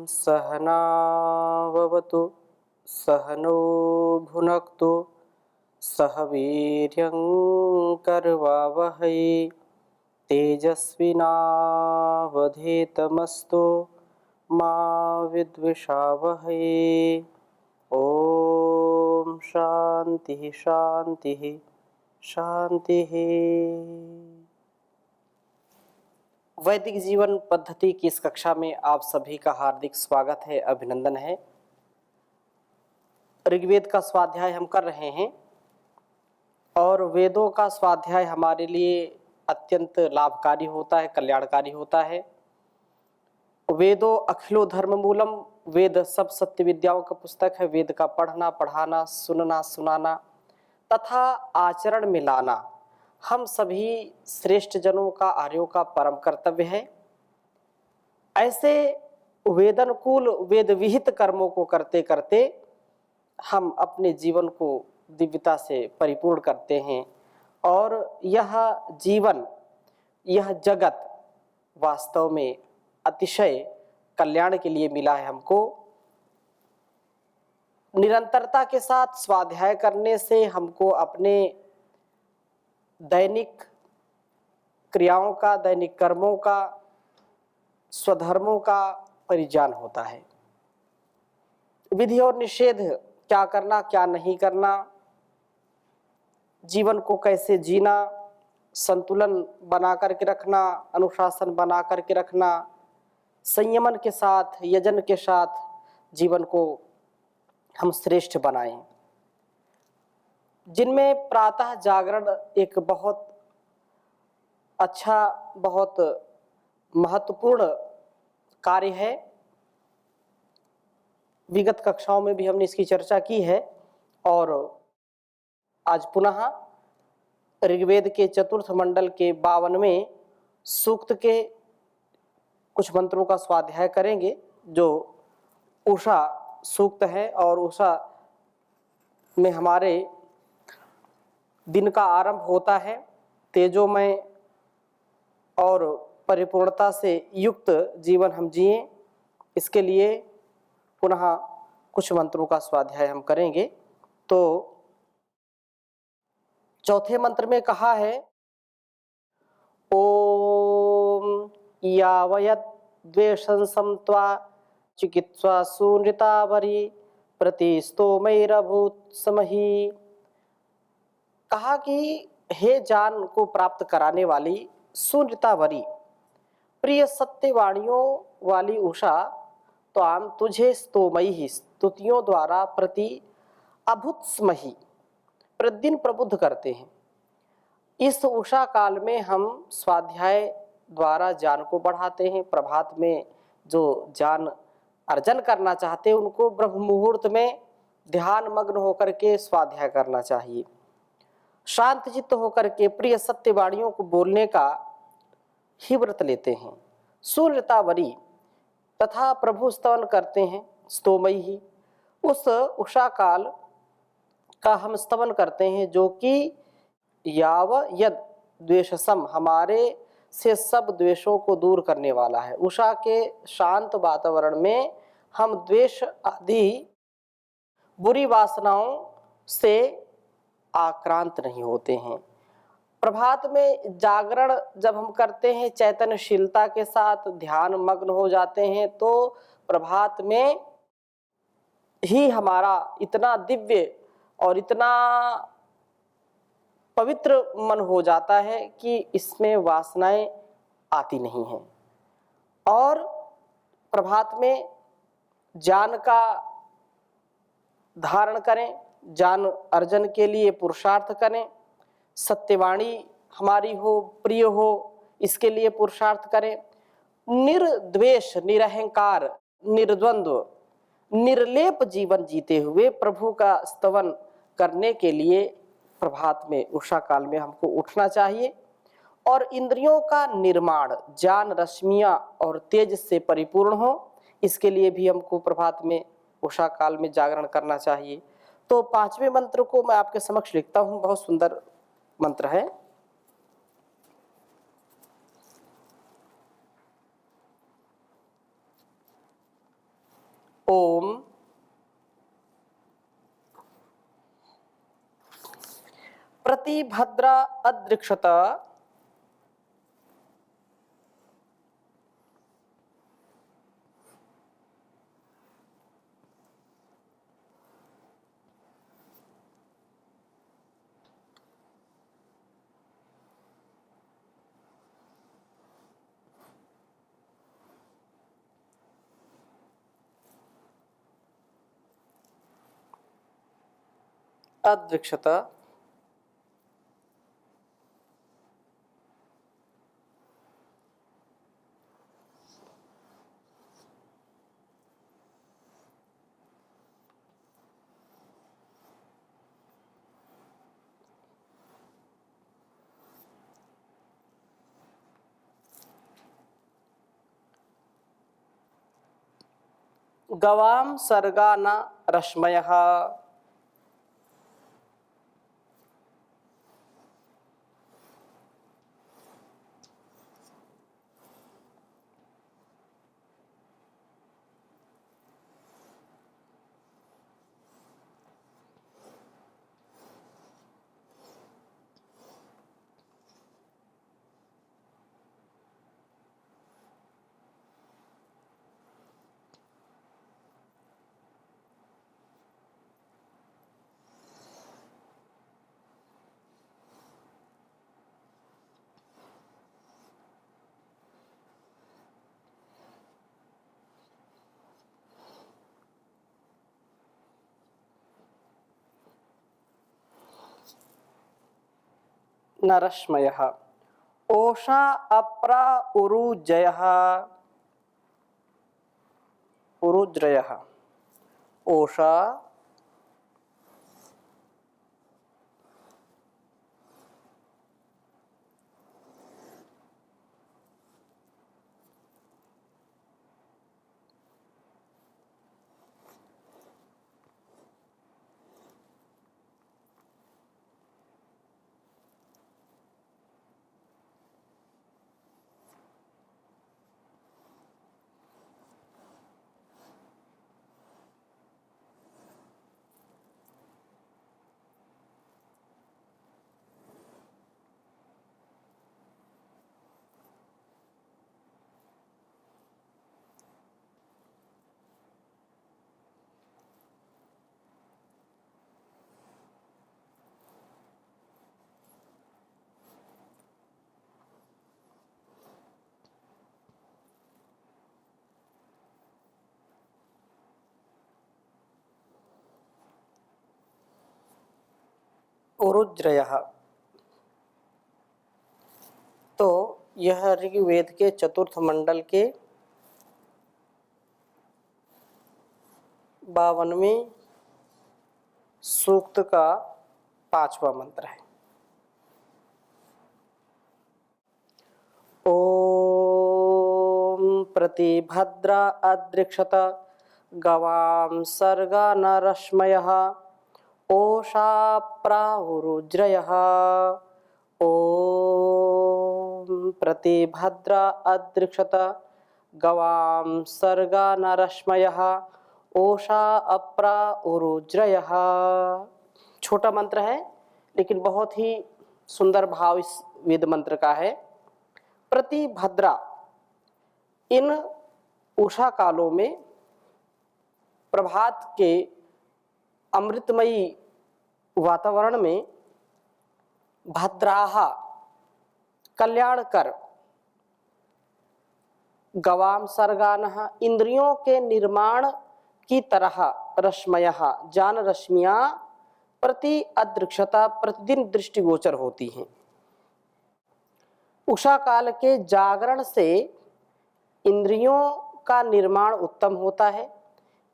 सहनाववतु सहनो भुनक्तु सह वीर्यं करवावहै तेजस्विनावधीतमस्तु मा विद्विषावहै। ओम शांति शांति शांति। वैदिक जीवन पद्धति की इस कक्षा में आप सभी का हार्दिक स्वागत है, अभिनंदन है। ऋग्वेद का स्वाध्याय हम कर रहे हैं और वेदों का स्वाध्याय हमारे लिए अत्यंत लाभकारी होता है, कल्याणकारी होता है। वेदो अखिलो धर्म मूलम, वेद सब सत्य विद्याओं का पुस्तक है। वेद का पढ़ना, पढ़ाना, सुनना, सुनाना तथा आचरण में लाना हम सभी श्रेष्ठ जनों का, आर्यों का परम कर्तव्य है। ऐसे वेदानुकूल, वेद विहित कर्मों को करते करते हम अपने जीवन को दिव्यता से परिपूर्ण करते हैं और यह जीवन, यह जगत वास्तव में अतिशय कल्याण के लिए मिला है हमको। निरंतरता के साथ स्वाध्याय करने से हमको अपने दैनिक क्रियाओं का, दैनिक कर्मों का, स्वधर्मों का परिज्ञान होता है। विधि और निषेध, क्या करना क्या नहीं करना, जीवन को कैसे जीना, संतुलन बना करके रखना, अनुशासन बना करके रखना, संयमन के साथ, यजन के साथ जीवन को हम श्रेष्ठ बनाएं। जिनमें प्रातः जागरण एक बहुत अच्छा, बहुत महत्वपूर्ण कार्य है। विगत कक्षाओं में भी हमने इसकी चर्चा की है और आज पुनः ऋग्वेद के चतुर्थ मंडल के 52वें सूक्त के कुछ मंत्रों का स्वाध्याय करेंगे, जो उषा सूक्त है और उषा में हमारे दिन का आरंभ होता है। तेजोमय और परिपूर्णता से युक्त जीवन हम जिएं, इसके लिए पुनः कुछ मंत्रों का स्वाध्याय हम करेंगे। तो चौथे मंत्र में कहा है, ओम यावयत् द्वेषं त्वा चिकित्सा सुनृतावरी प्रतिस्तोमैरभूत समही। कहा कि हे जान को प्राप्त कराने वाली सुनृतावरी, प्रिय सत्यवाणियों वाली उषा, तो आम तुझे स्तोमयी ही, स्तुतियों द्वारा प्रति अभुत्स्मही, प्रतिदिन प्रबुद्ध करते हैं। इस उषा काल में हम स्वाध्याय द्वारा ज्ञान को बढ़ाते हैं। प्रभात में जो ज्ञान अर्जन करना चाहते हैं उनको ब्रह्म मुहूर्त में ध्यान मग्न होकर के स्वाध्याय करना चाहिए। शांत चित्त होकर के प्रिय सत्यवाणियों को बोलने का ही व्रत लेते हैं। सुनृतावरी तथा प्रभु स्तवन करते हैं, स्तोमयी ही, उस उषा काल का हम स्तवन करते हैं जो कि याव यद द्वेषसम, हमारे से सब द्वेषों को दूर करने वाला है। उषा के शांत वातावरण में हम द्वेष आदि बुरी वासनाओं से आक्रांत नहीं होते हैं। प्रभात में जागरण जब हम करते हैं, चैतन्यशीलता के साथ ध्यान मग्न हो जाते हैं, तो प्रभात में ही हमारा इतना दिव्य और इतना पवित्र मन हो जाता है कि इसमें वासनाएं आती नहीं हैं। और प्रभात में ज्ञान का धारण करें, ज्ञान अर्जन के लिए पुरुषार्थ करें, सत्यवाणी हमारी हो, प्रिय हो, इसके लिए पुरुषार्थ करें। निर्द्वेष, निरहंकार, निर्द्वंद्व, निर्लेप जीवन जीते हुए प्रभु का स्तवन करने के लिए प्रभात में, उषा काल में हमको उठना चाहिए। और इंद्रियों का निर्माण ज्ञान रश्मियां और तेज से परिपूर्ण हो, इसके लिए भी हमको प्रभात में, उषा काल में जागरण करना चाहिए। तो 5वें मंत्र को मैं आपके समक्ष लिखता हूं, बहुत सुंदर मंत्र है। ओम प्रतिभद्रा अदृक्षत अदृक्षत गवाम सर्गा न रश्मयः न रश्मयः ओषा अप्रा उरुजयः उरुज्रयः ओषा उरुज्रयः। तो यह ऋग्वेद के चतुर्थ मंडल के 52वें सूक्त का 5वां मंत्र है। ओम प्रतिभद्रा अदृक्षत गवाम सर्गा न रश्मयः ओषा प्राहुरुज्रयः ओम प्रतिभद्रा अदृक्षत गवाम सर्गा न रश्मयः ओषा अप्रा उरुज्रयः। छोटा मंत्र है लेकिन बहुत ही सुंदर भाव इस वेद मंत्र का है। प्रतिभद्रा, इन उषा कालों में प्रभात के अमृतमयी वातावरण में भद्राहा कल्याणकर गवाम सर्गानः इंद्रियों के निर्माण की तरह रश्मयः जान रश्मियां प्रति अदृक्षता प्रतिदिन दृष्टिगोचर होती हैं। उषा काल के जागरण से इंद्रियों का निर्माण उत्तम होता है,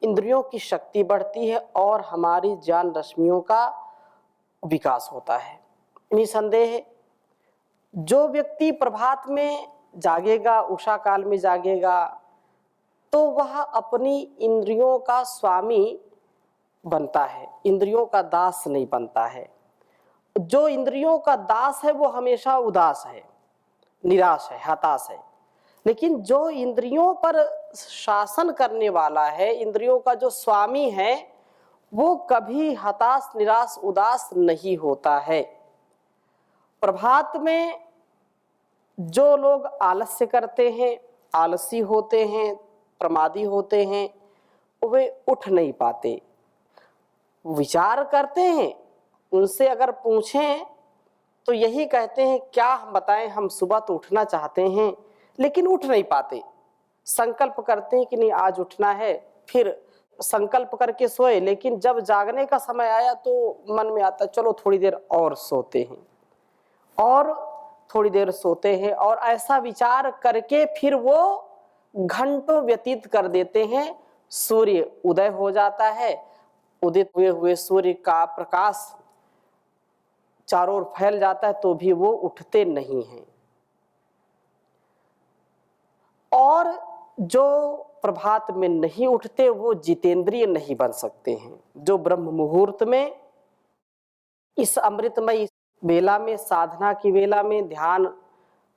इंद्रियों की शक्ति बढ़ती है और हमारी ज्ञान रश्मियों का विकास होता है। निसंदेह जो व्यक्ति प्रभात में जागेगा, उषा काल में जागेगा, तो वह अपनी इंद्रियों का स्वामी बनता है, इंद्रियों का दास नहीं बनता है। जो इंद्रियों का दास है वो हमेशा उदास है, निराश है, हताश है। लेकिन जो इंद्रियों पर शासन करने वाला है, इंद्रियों का जो स्वामी है, वो कभी हताश, निराश, उदास नहीं होता है। प्रभात में जो लोग आलस्य करते हैं, आलसी होते हैं, प्रमादी होते हैं, वे उठ नहीं पाते। विचार करते हैं, उनसे अगर पूछें तो यही कहते हैं, क्या हम बताएं, हम सुबह तो उठना चाहते हैं लेकिन उठ नहीं पाते। संकल्प करते हैं कि नहीं आज उठना है, फिर संकल्प करके सोए, लेकिन जब जागने का समय आया तो मन में आता चलो थोड़ी देर और सोते हैं, और थोड़ी देर सोते हैं, और ऐसा विचार करके फिर वो घंटों व्यतीत कर देते हैं। सूर्य उदय हो जाता है, उदित हुए हुए सूर्य का प्रकाश चारों ओर फैल जाता है तो भी वो उठते नहीं हैं। और जो प्रभात में नहीं उठते वो जितेंद्रिय नहीं बन सकते हैं। जो ब्रह्म मुहूर्त में, इस अमृतमय वेला में, साधना की वेला में, ध्यान,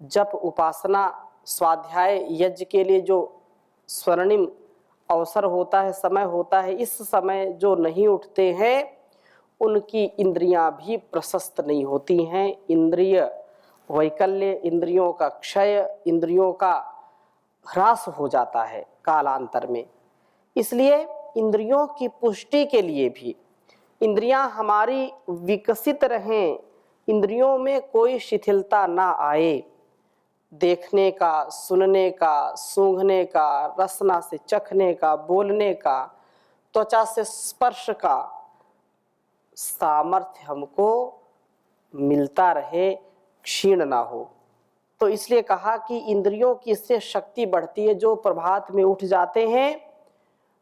जप, उपासना, स्वाध्याय, यज्ञ के लिए जो स्वर्णिम अवसर होता है, समय होता है, इस समय जो नहीं उठते हैं उनकी इंद्रियां भी प्रशस्त नहीं होती हैं। इंद्रिय वैकल्य, इंद्रियों का क्षय, इंद्रियों का ह्रास हो जाता है कालांतर में। इसलिए इंद्रियों की पुष्टि के लिए भी, इंद्रियां हमारी विकसित रहें, इंद्रियों में कोई शिथिलता ना आए, देखने का, सुनने का, सूंघने का, रसना से चखने का, बोलने का, त्वचा से स्पर्श का सामर्थ्य हमको मिलता रहे, क्षीण ना हो। तो इसलिए कहा कि इंद्रियों की इससे शक्ति बढ़ती है। जो प्रभात में उठ जाते हैं,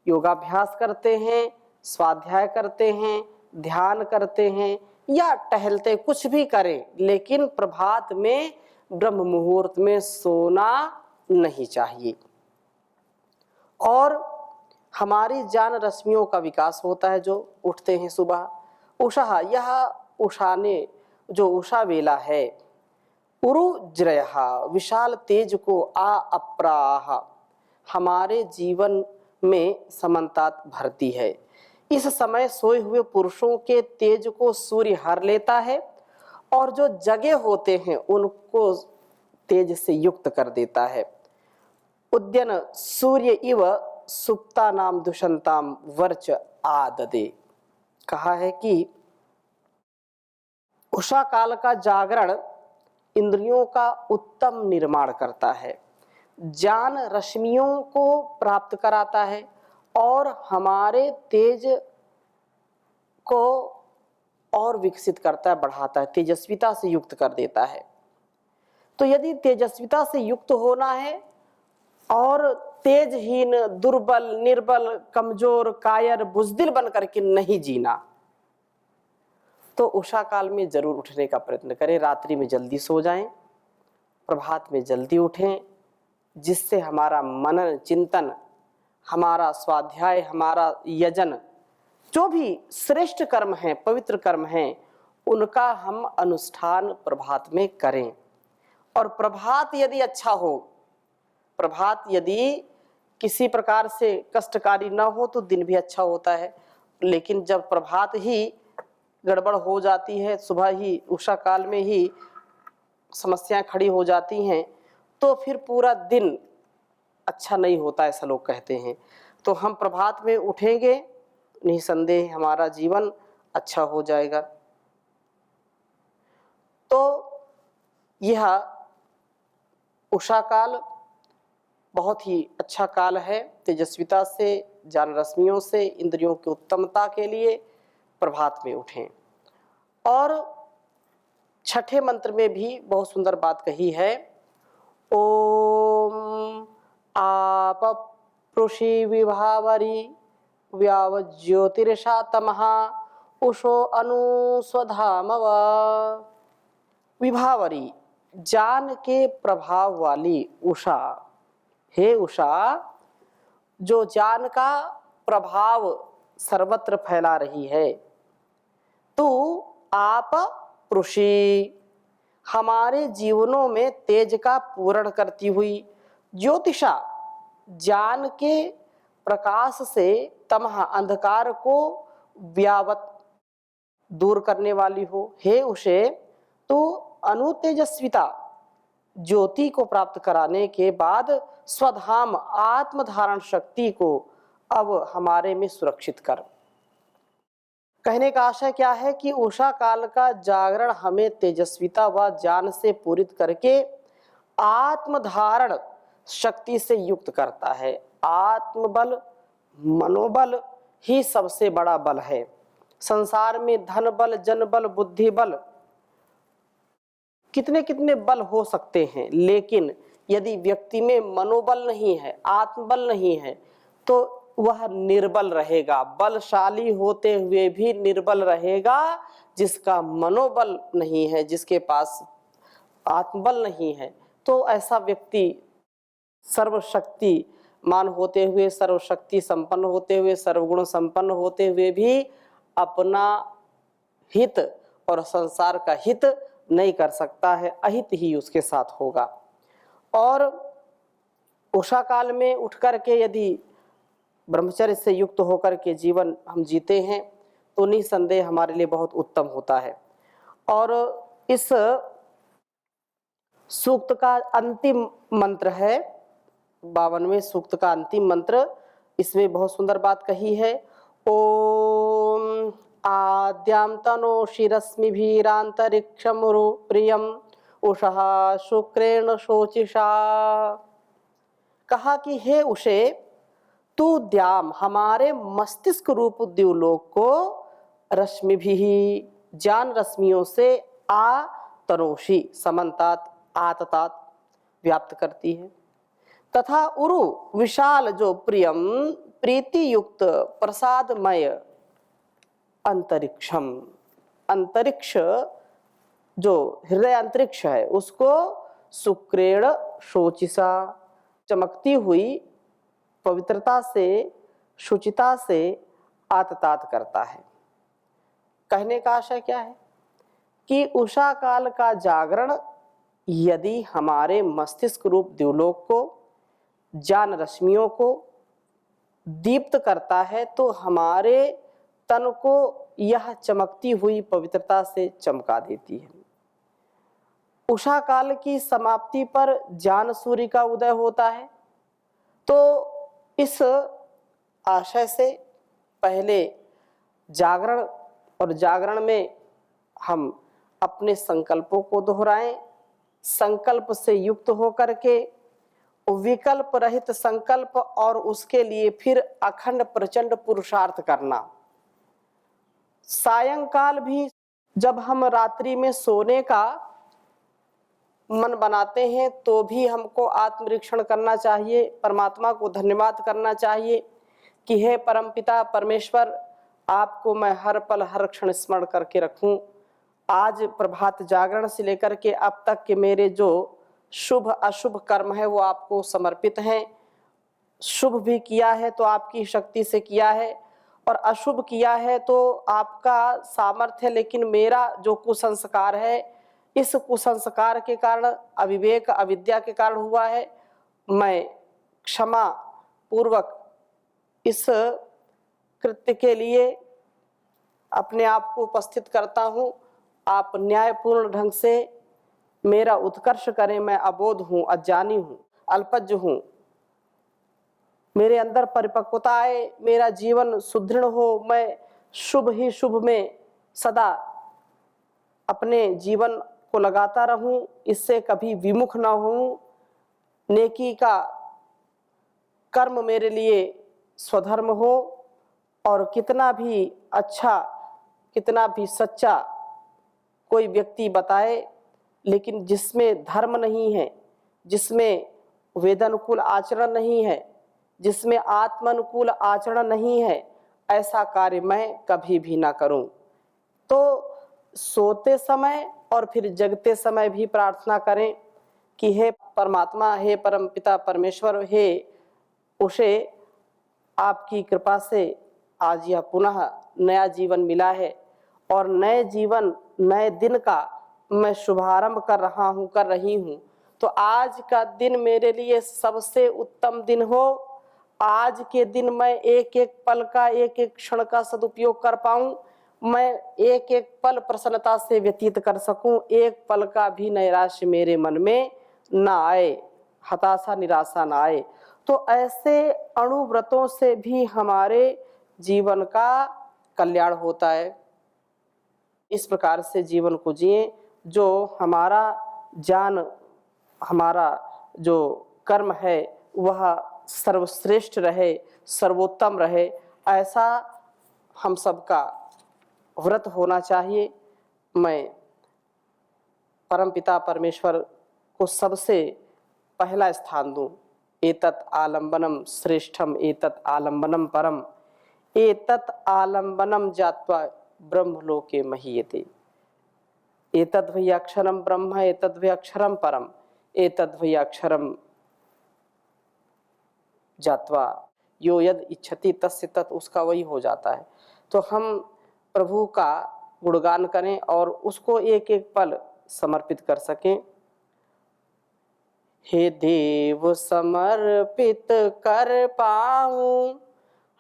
योगाभ्यास करते हैं, स्वाध्याय करते हैं, ध्यान करते हैं या टहलते, कुछ भी करें, लेकिन प्रभात में ब्रह्म मुहूर्त में सोना नहीं चाहिए। और हमारी ज्ञान रश्मियों का विकास होता है जो उठते हैं सुबह। उषा, यह उषाने, जो उषा वेला है, उरुज्रयः, विशाल तेज को आ अप्राह, हमारे जीवन में समन्ता भरती है। इस समय सोए हुए पुरुषों के तेज को सूर्य हर लेता है और जो जगे होते हैं उनको तेज से युक्त कर देता है। उद्यन सूर्य इव सुप्ता नाम दुषंताम वर्च आददे। कहा है कि उषा काल का जागरण इंद्रियों का उत्तम निर्माण करता है, ज्ञान रश्मियों को प्राप्त कराता है और हमारे तेज को और विकसित करता है, बढ़ाता है, तेजस्विता से युक्त कर देता है। तो यदि तेजस्विता से युक्त होना है और तेजहीन, दुर्बल, निर्बल, कमजोर, कायर, बुजदिल बन करके नहीं जीना, तो उषा काल में जरूर उठने का प्रयत्न करें। रात्रि में जल्दी सो जाएं, प्रभात में जल्दी उठें, जिससे हमारा मनन चिंतन, हमारा स्वाध्याय, हमारा यजन, जो भी श्रेष्ठ कर्म हैं, पवित्र कर्म हैं, उनका हम अनुष्ठान प्रभात में करें। और प्रभात यदि अच्छा हो, प्रभात यदि किसी प्रकार से कष्टकारी न हो तो दिन भी अच्छा होता है। लेकिन जब प्रभात ही गड़बड़ हो जाती है, सुबह ही उषा काल में ही समस्याएं खड़ी हो जाती हैं, तो फिर पूरा दिन अच्छा नहीं होता, ऐसा लोग कहते हैं। तो हम प्रभात में उठेंगे, निसंदेह हमारा जीवन अच्छा हो जाएगा। तो यह उषा काल बहुत ही अच्छा काल है। तेजस्विता से, ज्ञान रश्मियों से, इंद्रियों की उत्तमता के लिए प्रभात में उठें। और छठे मंत्र में भी बहुत सुंदर बात कही है, ओम आप पृषि विभावरी व्यावज्योतिषा तमः उषो अनुस्वधामव। विभावरी, ज्ञान के प्रभाव वाली उषा, हे उषा, जो ज्ञान का प्रभाव सर्वत्र फैला रही है, तू आप पृषि, हमारे जीवनों में तेज का पूरण करती हुई, ज्योतिषा ज्ञान के प्रकाश से तमह अंधकार को व्यावत दूर करने वाली हो। हे उषे, तो अनुतेजस्विता ज्योति को प्राप्त कराने के बाद स्वधाम आत्मधारण शक्ति को अब हमारे में सुरक्षित कर। कहने का आशय क्या है कि उषा काल का जागरण हमें तेजस्विता व ज्ञान से पूरित करके आत्मधारण शक्ति से युक्त करता है। आत्मबल, मनोबल ही सबसे बड़ा बल है। संसार में धन बल, जन बल, बुद्धि बल, कितने कितने बल हो सकते हैं, लेकिन यदि व्यक्ति में मनोबल नहीं है, आत्मबल नहीं है, तो वह निर्बल रहेगा। बलशाली होते हुए भी निर्बल रहेगा। जिसका मनोबल नहीं है, जिसके पास आत्मबल नहीं है, तो ऐसा व्यक्ति सर्वशक्तिमान होते हुए, सर्वशक्ति संपन्न होते हुए, सर्वगुण संपन्न होते हुए भी अपना हित और संसार का हित नहीं कर सकता है, अहित ही उसके साथ होगा। और उषा काल में उठ करके यदि ब्रह्मचर्य से युक्त होकर के जीवन हम जीते हैं तो निसंदेह हमारे लिए बहुत उत्तम होता है। और इस सूक्त का अंतिम मंत्र है, 52वें सूक्त का अंतिम मंत्र, इसमें बहुत सुंदर बात कही है। ओम आद्यां तनोषिरश्मिभिरांतरिक्षं प्रियम उषः शुक्रेण शोचिषा। कहा कि हे उषे, तू द्याम हमारे मस्तिष्क रूप द्युलोक को रश्मि भी ज्ञान रश्मियों से आ तनोषी समन्तात आततात व्याप्त करती है, तथा उरु विशाल जो प्रियम प्रीति युक्त प्रसादमय अंतरिक्षम, अंतरिक्ष जो हृदय अंतरिक्ष है उसको शुक्रेण शोचिसा चमकती हुई पवित्रता से, शुचिता से आततात करता है। कहने का आशय क्या है कि उषा काल का जागरण यदि हमारे मस्तिष्क रूप द्युलोक को, ज्ञान रश्मियों को दीप्त करता है तो हमारे तन को यह चमकती हुई पवित्रता से चमका देती है। उषा काल की समाप्ति पर ज्ञान सूर्य का उदय होता है। तो इस आशय से पहले जागरण, और जागरण में हम अपने संकल्पों को दोहराएं, संकल्प से युक्त होकर के विकल्प रहित संकल्प और उसके लिए फिर अखंड प्रचंड पुरुषार्थ करना। सायंकाल भी जब हम रात्रि में सोने का मन बनाते हैं तो भी हमको आत्मनिरीक्षण करना चाहिए, परमात्मा को धन्यवाद करना चाहिए कि हे परमपिता परमेश्वर, आपको मैं हर पल हर क्षण स्मरण करके रखूं। आज प्रभात जागरण से लेकर के अब तक के मेरे जो शुभ अशुभ कर्म है वो आपको समर्पित हैं। शुभ भी किया है तो आपकी शक्ति से किया है, और अशुभ किया है तो आपका सामर्थ्य है, लेकिन मेरा जो कुसंस्कार है, इस कुसंस्कार के कारण, अविवेक अविद्या के कारण हुआ है। मैं क्षमा पूर्वक इस कृत्य के लिए अपने आप को उपस्थित करता हूँ। आप न्यायपूर्ण ढंग से मेरा उत्कर्ष करें। मैं अबोध हूँ, अज्ञानी हूँ, अल्पज्ञ हूँ। मेरे अंदर परिपक्वता आए, मेरा जीवन सुदृढ़ हो, मैं शुभ ही शुभ में सदा अपने जीवन को लगाता रहूं, इससे कभी विमुख ना हूं। नेकी का कर्म मेरे लिए स्वधर्म हो, और कितना भी अच्छा, कितना भी सच्चा कोई व्यक्ति बताए, लेकिन जिसमें धर्म नहीं है, जिसमें वेदानुकूल आचरण नहीं है, जिसमें आत्मानुकूल आचरण नहीं है, ऐसा कार्य मैं कभी भी ना करूं। तो सोते समय और फिर जगते समय भी प्रार्थना करें कि हे परमात्मा, हे परमपिता परमेश्वर, हे उषे, आपकी कृपा से आज यह पुनः नया जीवन मिला है, और नए जीवन, नए दिन का मैं शुभारंभ कर रहा हूँ, कर रही हूँ। तो आज का दिन मेरे लिए सबसे उत्तम दिन हो। आज के दिन मैं एक एक पल का, एक एक क्षण का सदुपयोग कर पाऊं, मैं एक एक पल प्रसन्नता से व्यतीत कर सकूं, एक पल का भी नैराश्य मेरे मन में ना आए, हताशा निराशा ना आए। तो ऐसे अणुव्रतों से भी हमारे जीवन का कल्याण होता है। इस प्रकार से जीवन को जिए जो हमारा ज्ञान, हमारा जो कर्म है वह सर्वश्रेष्ठ रहे, सर्वोत्तम रहे, ऐसा हम सबका व्रत होना चाहिए। मैं परमपिता परमेश्वर को सबसे पहला स्थान दूं। एतत् आलम्बनम श्रेष्ठम एतत् आलम्बनम परम एतत् आलम्बनम जात्वा ब्रह्मलोके महीयते। एतद्वै अक्षरम ब्रह्म एतद्वै अक्षरम परम एतद्वै अक्षरम जात्वा यो यद इच्छति तस्य तत्, उसका वही हो जाता है। तो हम प्रभु का गुणगान करें और उसको एक एक पल समर्पित कर सकें। हे देव समर्पित कर पाऊं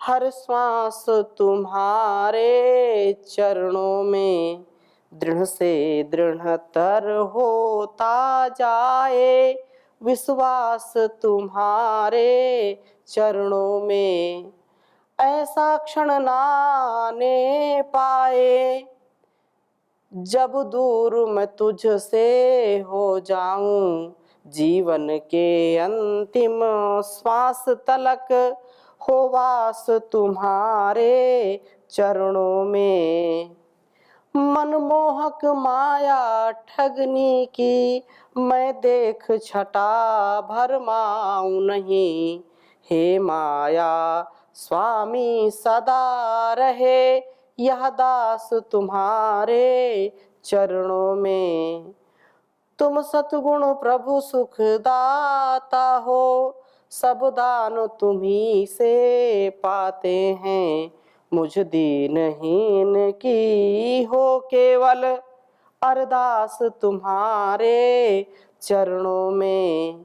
हर श्वास तुम्हारे चरणों में, दृढ़ से दृढ़तर होता जाए विश्वास तुम्हारे चरणों में। ऐसा क्षण ना आने पाए जब दूर मैं तुझसे हो जाऊं, जीवन के अंतिम श्वास तलक हो वास तुम्हारे चरणों में। मनमोहक माया ठगनी की मैं देख छटा भरमाऊं नहीं, हे माया स्वामी सदा रहे यह दास तुम्हारे चरणों में। तुम सतगुण प्रभु सुख दाता हो, सब दान तुम्ही से पाते हैं, मुझ दीनहीन की हो केवल अरदास तुम्हारे चरणों में।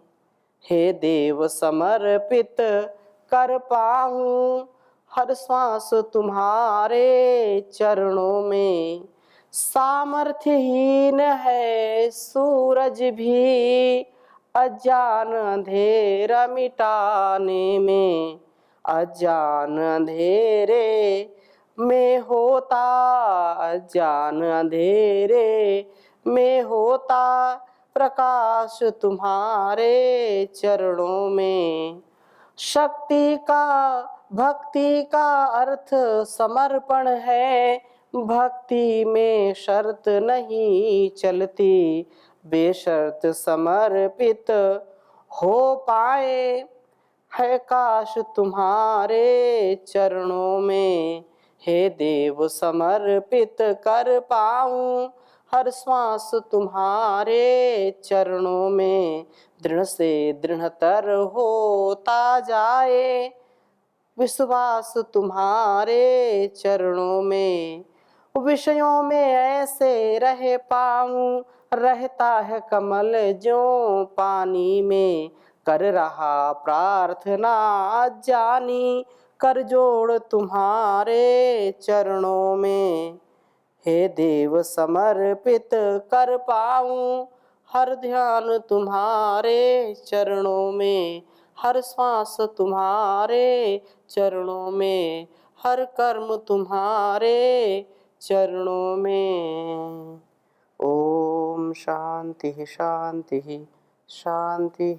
हे देव समर्पित कर पाऊं हर श्वास तुम्हारे चरणों में। सामर्थ्यहीन है सूरज भी अज्ञान अंधेरा मिटाने में, अज्ञान अंधेरे में होता, अज्ञान अंधेरे में होता प्रकाश तुम्हारे चरणों में। शक्ति का भक्ति का अर्थ समर्पण है, भक्ति में शर्त नहीं चलती, बेशर्त समर्पित हो पाए है काश तुम्हारे चरणों में। हे देव समर्पित कर पाऊं हर श्वास तुम्हारे चरणों में, दृढ़ से दृढ़तर होता जाए विश्वास तुम्हारे चरणों में। विषयों में ऐसे रह पाऊं रहता है कमल ज्यों पानी में, कर रहा प्रार्थना जानी कर जोड़ तुम्हारे चरणों में। हे देव समर्पित कर पाऊं हर ध्यान तुम्हारे चरणों में, हर श्वास तुम्हारे चरणों में, हर कर्म तुम्हारे चरणों में। ओम शांति शांति शांति।